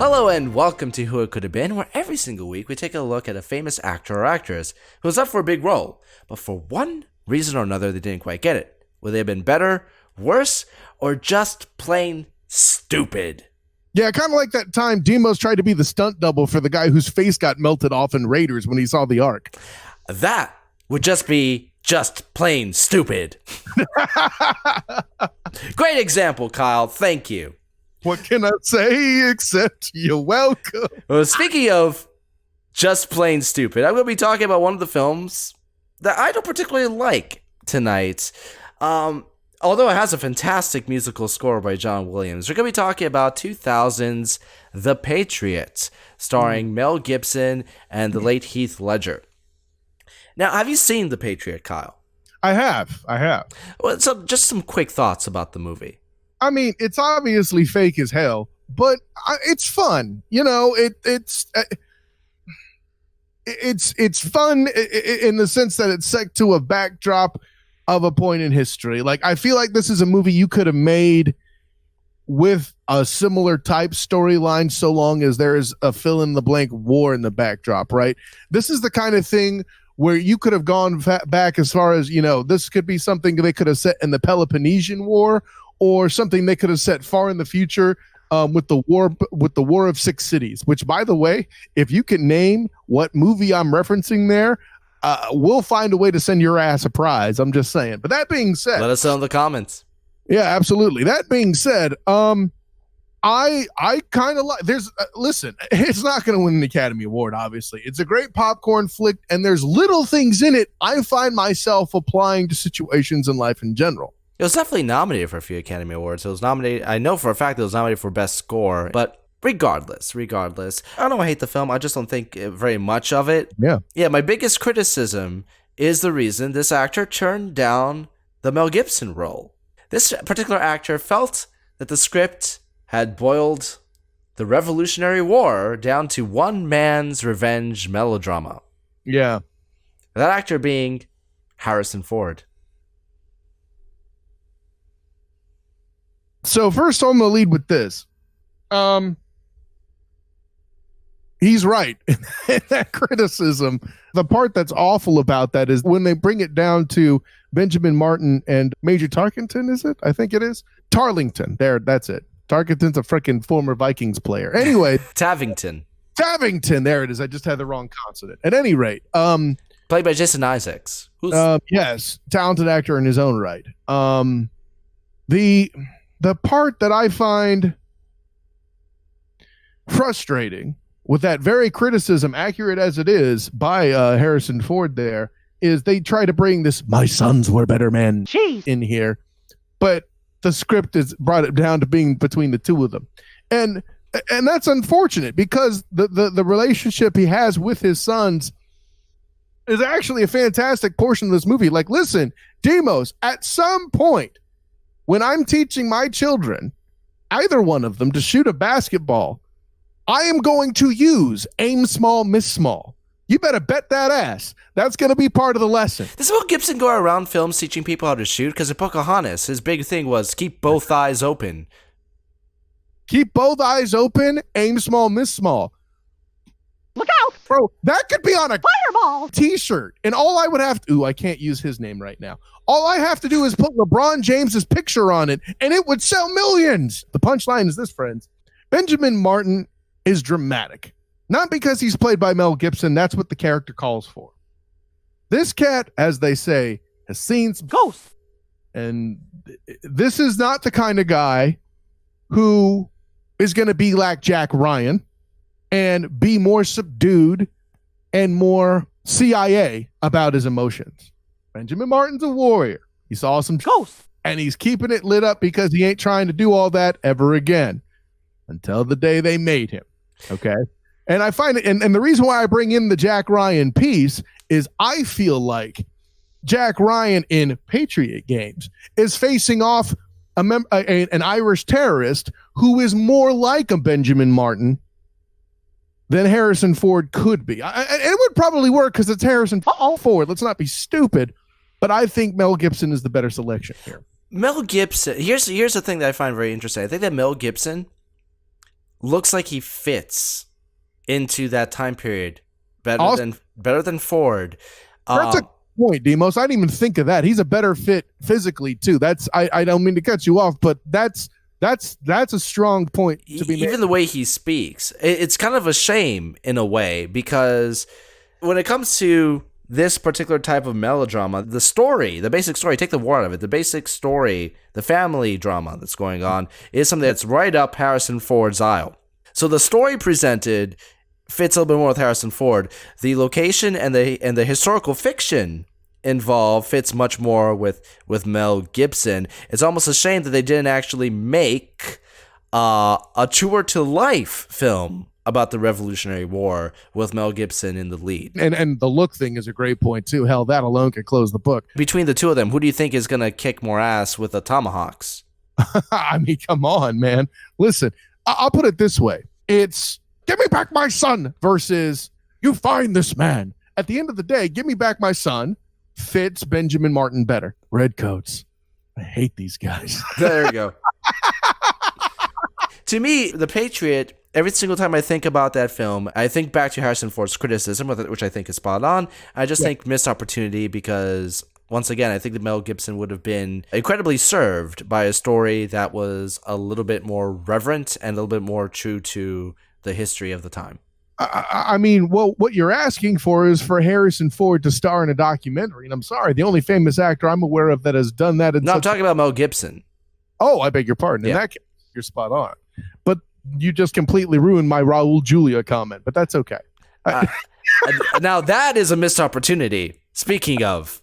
Hello and welcome to Who It Could Have Been, where every single week we take a look at a famous actor or actress who was up for a big role, but for one reason or another they didn't quite get it. Would they have been better, worse, or just plain stupid? Yeah, kind of like that time Demos tried to be the stunt double for the guy whose face got melted off in Raiders when he saw the Ark. That would just be just plain stupid. Great example, Kyle. Thank you. What can I say except you're welcome? Well, speaking of just plain stupid, I'm going to be talking about one of the films that I don't particularly like tonight. Although it has a fantastic musical score by John Williams. We're going to be talking about 2000's The Patriot, starring Mel Gibson and the late Heath Ledger. Now, have you seen The Patriot, Kyle? I have. Well, so just some quick thoughts about the movie. I mean, it's obviously fake as hell, but it's fun. You know, it's fun in the sense that it's set to a backdrop of a point in history. Like, I feel like this is a movie you could have made with a similar type storyline, so long as there is a fill in the blank war in the backdrop, right? This is the kind of thing where you could have gone back as far as, you know, this could be something they could have set in the Peloponnesian War, or something they could have set far in the future with the War of Six Cities, which, by the way, if you can name what movie I'm referencing there, we'll find a way to send your ass a prize. I'm just saying. But that being said, let us know in the comments. Yeah, absolutely. That being said, I kind of like. Listen, it's not going to win an Academy Award. Obviously, it's a great popcorn flick, and there's little things in it I find myself applying to situations in life in general. It was definitely nominated for a few Academy Awards. It was nominated. I know for a fact it was nominated for Best Score, but regardless, I don't hate the film. I just don't think very much of it. Yeah. My biggest criticism is the reason this actor turned down the Mel Gibson role. This particular actor felt that the script had boiled the Revolutionary War down to one man's revenge melodrama. Yeah. That actor being Harrison Ford. So first, I'm going to lead with this. He's right in that criticism. The part that's awful about that is when they bring it down to Benjamin Martin and Major Tarkington, is it? I think it is. Tarlington. There, that's it. Tarkington's a freaking former Vikings player. Anyway. Tavington. There it is. I just had the wrong consonant. At any rate. Played by Jason Isaacs. Yes. Talented actor in his own right. The part that I find frustrating with that very criticism, accurate as it is, by Harrison Ford there, is they try to bring this "my sons were better men" in here, but the script has brought it down to being between the two of them. And that's unfortunate, because the relationship he has with his sons is actually a fantastic portion of this movie. Like, listen, Demos, at some point, when I'm teaching my children, either one of them, to shoot a basketball, I am going to use aim small, miss small. You better bet that ass. That's going to be part of the lesson. Does Mel Gibson go around films teaching people how to shoot? Because in Pocahontas, his big thing was keep both eyes open. Keep both eyes open, aim small, miss small. Look out! Bro, that could be on a Fireball t-shirt. And all I would have to... Ooh, I can't use his name right now. All I have to do is put LeBron James's picture on it, and it would sell millions. The punchline is this, friends. Benjamin Martin is dramatic. Not because he's played by Mel Gibson. That's what the character calls for. This cat, as they say, has seen some ghosts. And this is not the kind of guy who is going to be like Jack Ryan and be more subdued and more CIA about his emotions. Benjamin Martin's a warrior. He saw some ghosts, and he's keeping it lit up because he ain't trying to do all that ever again until the day they made him. Okay? And I find it, and the reason why I bring in the Jack Ryan piece is I feel like Jack Ryan in Patriot games is facing off an Irish terrorist who is more like a Benjamin Martin than Harrison Ford could be. It would probably work because it's Harrison Ford. Let's not be stupid. But I think Mel Gibson is the better selection here. Mel Gibson, here's the thing that I find very interesting. I think that Mel Gibson looks like he fits into that time period better than Ford. That's a point, Demos. I didn't even think of that. He's a better fit physically too. That's I don't mean to cut you off, but that's a strong point to be made. Even the way he speaks, it's kind of a shame in a way, because when it comes to this particular type of melodrama, the basic story, take the war out of it, the basic story, the family drama that's going on is something that's right up Harrison Ford's aisle. So the story presented fits a little bit more with Harrison Ford. The location and the historical fiction involved fits much more with Mel Gibson. It's almost a shame that they didn't actually make a truer to life film about the Revolutionary War with Mel Gibson in the lead. And the look thing is a great point too. Hell, that alone could close the book. Between the two of them, who do you think is going to kick more ass with the tomahawks? I mean, come on, man. Listen, I'll put it this way. It's give me back my son versus you find this man. At the end of the day, give me back my son fits Benjamin Martin better. Redcoats. I hate these guys. There you go. To me, The Patriot, every single time I think about that film, I think back to Harrison Ford's criticism, which I think is spot on. I just think missed opportunity because, once again, I think that Mel Gibson would have been incredibly served by a story that was a little bit more reverent and a little bit more true to the history of the time. I mean, well, what you're asking for is for Harrison Ford to star in a documentary. And I'm sorry, the only famous actor I'm aware of that has done that. No, I'm talking about Mel Gibson. Oh, I beg your pardon. In that case, you're spot on. But you just completely ruined my Raul Julia comment, but that's okay. Now that is a missed opportunity. Speaking of.